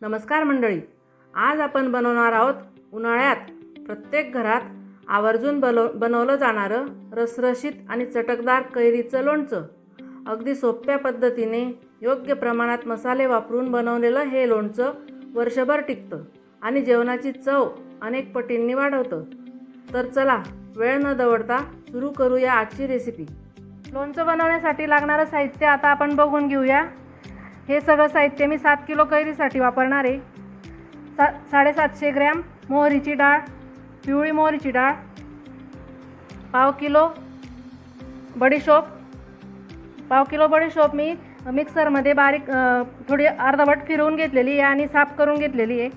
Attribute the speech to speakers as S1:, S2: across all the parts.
S1: नमस्कार मंडळी, आज आपण बनवणार आहोत उन्हाळ्यात प्रत्येक घरात आवर्जून बनवलं जाणारं रसरशीत आणि चटकदार कैरीचं लोणचं। अगदी सोप्या पद्धतीने योग्य प्रमाणात मसाले वापरून बनवलेलं हे लोणचं वर्षभर टिकतं आणि जेवणाची चव अनेक पटींनी वाढवतं। तर चला वेळ न दवडता सुरू करूया आजची रेसिपी। लोणचं बनवण्यासाठी लागणारं साहित्य आता आपण बघून घेऊया। हे सगळं साहित्य मी 7 किलो कैरीसाठी वापरणार आहे। 750 ग्रॅम मोहरीची डाळ, पिवळी मोहरीची डाळ, पाव किलो बडीशोप मी मिक्सरमध्ये बारीक थोडी अर्धवट फिरवून घेतलेली आहे आणि साफ करून घेतलेली आहे।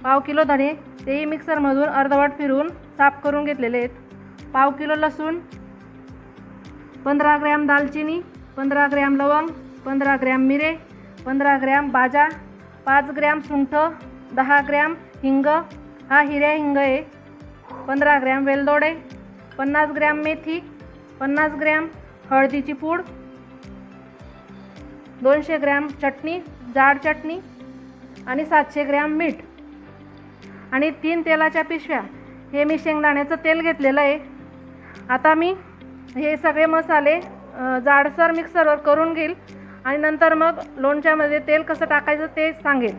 S1: पाव किलो धणे, तेही मिक्सरमधून अर्धवट फिरवून साफ करून घेतलेले आहेत। पाव किलो लसूण, 15 ग्रॅम दालचिनी, 15 ग्रॅम लवंग, 15 ग्रॅम मिरे, 15 ग्रॅम बाजा, 5 ग्रॅम सुंठ, 10 ग्रॅम हिंग, हा हिऱ्या हिंग आहे, 15 ग्रॅम वेलदोडे, 50 ग्रॅम मेथी, 50 ग्रॅम हळदीची पूड, 200 ग्रॅम चटणी, जाड चटणी आणि 700 ग्रॅम मीठ आणि 3 तेलाच्या पिशव्या। हे मी शेंगदाण्याचं तेल घेतलेलं आहे। आता मी हे सगळे मसाले जाडसर मिक्सरवर करून घेईल आणि नंतर मग लोणच्यामध्ये तेल कसं टाकायचं ते सांगेल।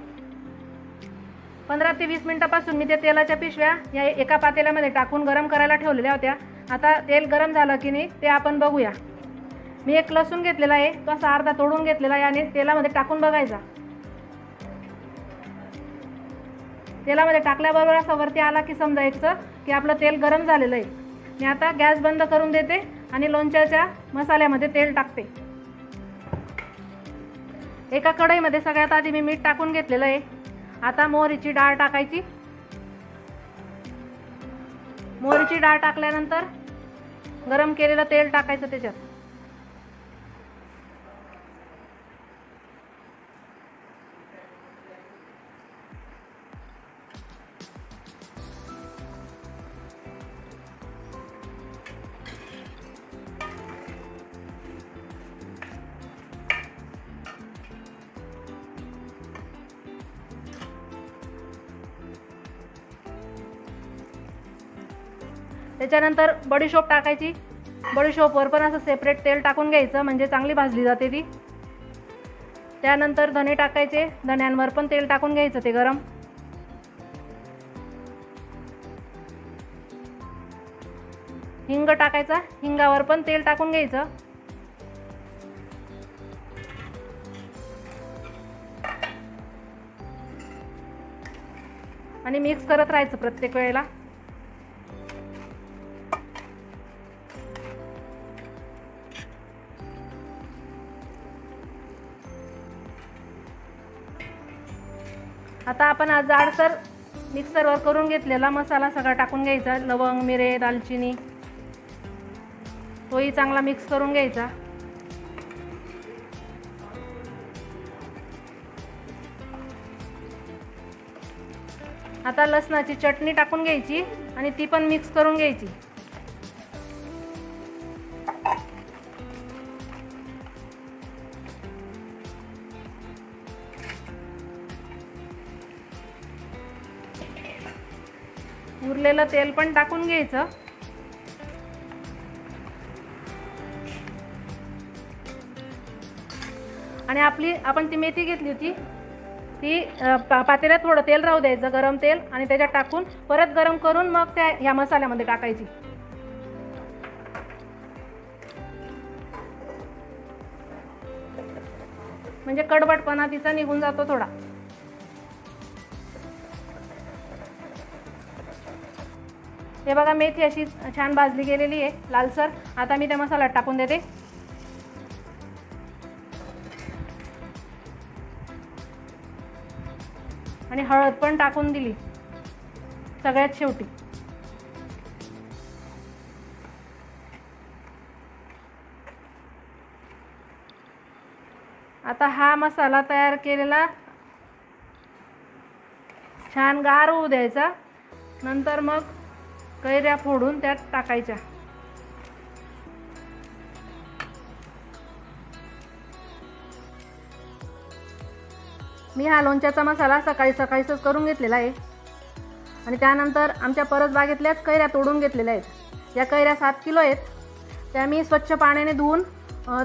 S1: 15 ते 20 मिनिटापासून मी त्या तेलाच्या पिशव्या या एका पातेल्यामध्ये टाकून गरम करायला ठेवलेल्या होत्या। आता तेल गरम झालं की नाही ते आपण बघूया। मी एक लसूण घेतलेला आहे, तो असा अर्धा तोडून घेतलेला आहे आणि तेलामध्ये टाकून बघायचा। तेलामध्ये टाकल्याबरोबर असं वरती आला की समजायचं की आपलं तेल गरम झालेलं आहे। मी आता गॅस बंद करून देते आणि लोणच्याच्या मसाल्यामध्ये तेल टाकते। एका कढईमध्ये सगळ्यात आधी मी मीठ टाकून घेतलेलं आहे। आता मोहरीची डाळ टाकायची। मोहरीची डाळ टाकल्यानंतर गरम केलेलं तेल टाकायचं त्याच्यात। त्याच्यानंतर बडीशोप टाकायची। बडीशोपवर पण असं सेपरेट तेल टाकून घ्यायचं म्हणजे चांगली भाजली जाते ती। त्यानंतर धणे टाकायचे, धण्यांवर पण तेल टाकून घ्यायचं ते गरम। हिंग टाकायचा, हिंगावर पण तेल टाकून घ्यायचं। आणि मिक्स करत राहायचं प्रत्येक वेळेला। आता आपण आज जाडसर मिक्सरवर करून घेतलेला मसाला सगळा टाकून घ्यायचा। लवंग, मिरे, दालचिनी, तोही चांगला मिक्स करून घ्यायचा। आता लसणाची चटणी टाकून घ्यायची आणि ती पण मिक्स करून घ्यायची। उरलेलं तेल पण टाकून घ्यायचं। आणि आपण ती मेथी घेतली होती ती पातेल्यात थोडं तेल राहू द्यायचं, गरम तेल, आणि त्याच्यात टाकून परत गरम करून मग ह्या मसाल्यामध्ये टाकायची। म्हणजे कडवटपणा तिचा निघून जातो थोडा। हे बघा, मेथी अशी छान भाजली गेलेली आहे लालसर। आता मी त्या मसाल्यात टाकून देते आणि हळद पण टाकून दिली सगळ्यात शेवटी। आता हा मसाला तयार केलेला छान गार होऊ द्यायचा। नंतर मग कैऱ्या फोडून त्यात टाकायच्या। मी हा लोणच्याचा मसाला सकाळीच करून घेतलेला आहे आणि त्यानंतर आमच्या परस बागेतल्याच कैऱ्या तोडून घेतलेल्या आहेत. या कैऱ्या 7 किलो आहेत. त्या मी स्वच्छ पाण्याने धुवून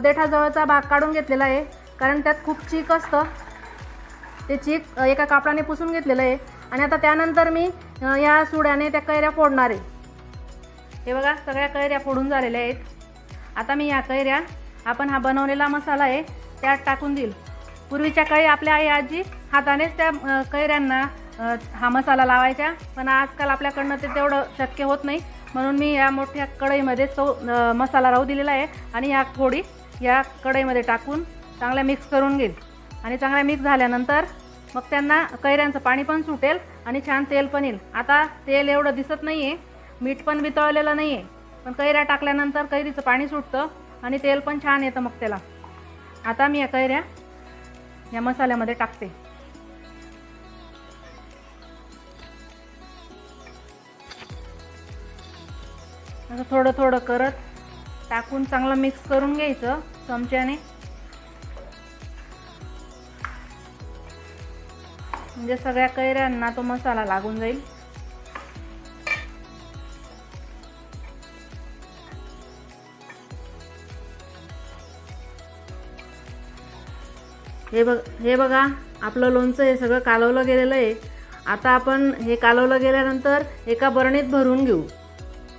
S1: देठाजवळचा भाग काढून घेतलेला आहे, कारण त्यात खूप चीक असतं. ते चीक एका कापडाने पुसून घेतलेलं आहे आणि आता त्यानंतर मी या सुड्याने त्या कैऱ्या फोडणार आहे. हे बघा, सगळ्या कैऱ्या फोडून झालेल्या आहेत. आता मी या कैऱ्या, आपण हा बनवलेला मसाला आहे त्यात टाकून देईल. पूर्वीच्या काळी आपल्या आई आजी हातानेच त्या कैऱ्यांना हा मसाला लावायच्या, पण आजकाल आपल्याकडनं ते तेवढं शक्य होत नाही, म्हणून मी या मोठ्या कढईमध्ये मसाला राहू दिलेला आहे आणि या फोडी या कढईमध्ये टाकून चांगल्या मिक्स करून घेईल. आणि चांगल्या मिक्स झाल्यानंतर मग त्यांना कैऱ्यांचं पाणी पण सुटेल आणि छान तेल पण येईल. आता तेल एवढं दिसत नाही आहे, मीठ पण वितळलेलं नाही आहे, पण कैऱ्या टाकल्यानंतर कैरीचं पाणी सुटतं आणि तेल पण छान येतं मग त्याला. आता मी या कैऱ्या या मसाल्यामध्ये टाकते. असं थोडं थोडं करत टाकून चांगलं मिक्स करून घ्यायचं चमच्याने, म्हणजे सगळ्या कैऱ्यांना तो मसाला लागून जाईल. हे बघा, आपलं लोणचं हे सगळं कालवलं गेलेलं आहे. आता आपण हे कालवलं गेल्यानंतर एका बरणीत भरून घेऊ.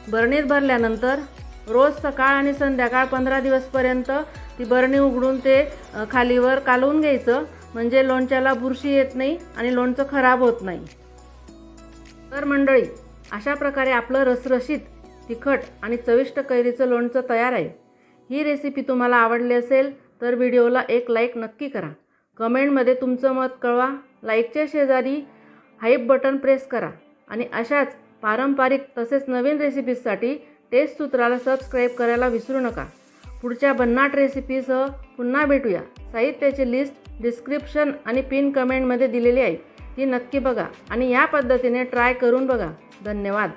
S1: बरणीत भरल्यानंतर रोज सकाळ आणि संध्याकाळ 15 दिवसपर्यंत ती बरणी उघडून ते खालीवर कालवून घ्यायचं, म्हणजे लोणच्याला बुरशी येत नाही आणि लोणचं खराब होत नाही. तर मंडळी, अशा प्रकारे आपलं रसरशीत, तिखट आणि चविष्ट कैरीचं लोणचं तयार आहे. ही रेसिपी तुम्हाला आवडली असेल तर व्हिडिओला एक लाईक नक्की करा. कमेंटमध्ये तुमचं मत कळवा. लाईकच्या शेजारी हाईप बटन प्रेस करा आणि अशाच पारंपरिक तसेच नवीन रेसिपीजसाठी टेस्ट सूत्राला सबस्क्राईब करायला विसरू नका. पुढच्या भन्नाट रेसिपीसह पुन्हा भेटूया. साहित्याची लिस्ट डिस्क्रिप्शन आणि पिन कमेंटमध्ये दिलेली आहे, ती नक्की बघा आणि या पद्धतीने ट्राय करून बघा. धन्यवाद.